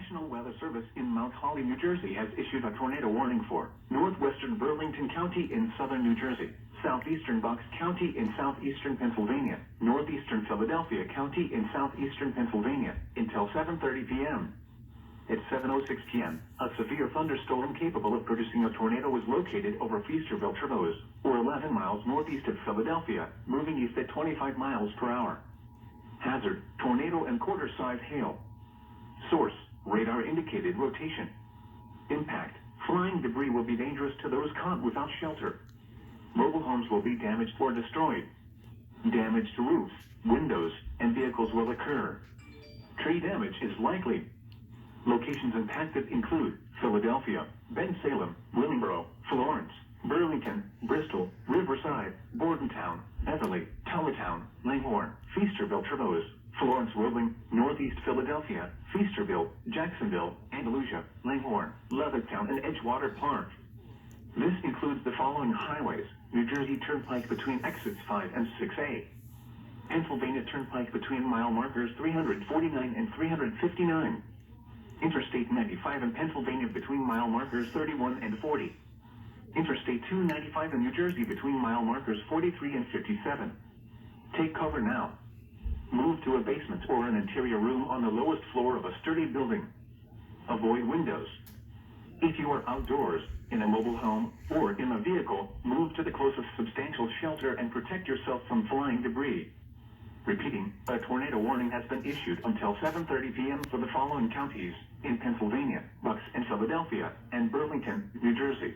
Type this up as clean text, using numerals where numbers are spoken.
National Weather Service in Mount Holly, New Jersey has issued a tornado warning for northwestern Burlington County in southern New Jersey, southeastern Bucks County in southeastern Pennsylvania, northeastern Philadelphia County in southeastern Pennsylvania until 7:30 p.m. At 7:06 p.m., a severe thunderstorm capable of producing a tornado was located over Feasterville Trevose, or 11 miles northeast of Philadelphia, moving east at 25 miles per hour. Hazard, tornado and quarter-size hail. Source, radar indicated rotation. Impact, flying debris will be dangerous to those caught without shelter. Mobile homes will be damaged or destroyed. Damage to roofs, windows, and vehicles will occur. Tree damage is likely. Locations impacted include Philadelphia, Bensalem, Willingboro, Florence, Burlington, Bristol, Riverside, Bordentown, Beverly, Tullatown, Langhorne, Feasterville Trevose, Florence Roebling, Northeast Philadelphia, Feasterville, Jacksonville, Andalusia, Langhorne, Levittown, and Edgewater Park. This includes the following highways: New Jersey Turnpike between exits 5 and 6A, Pennsylvania Turnpike between mile markers 349 and 359, Interstate 95 in Pennsylvania between mile markers 31 and 40, Interstate 295 in New Jersey between mile markers 43 and 57. Take cover now. Move to a basement or an interior room on the lowest floor of a sturdy building. Avoid windows. If you are outdoors, in a mobile home, or in a vehicle, move to the closest substantial shelter and protect yourself from flying debris. Repeating, a tornado warning has been issued until 7:30 p.m. for the following counties in Pennsylvania, Bucks and Philadelphia, and Burlington, New Jersey.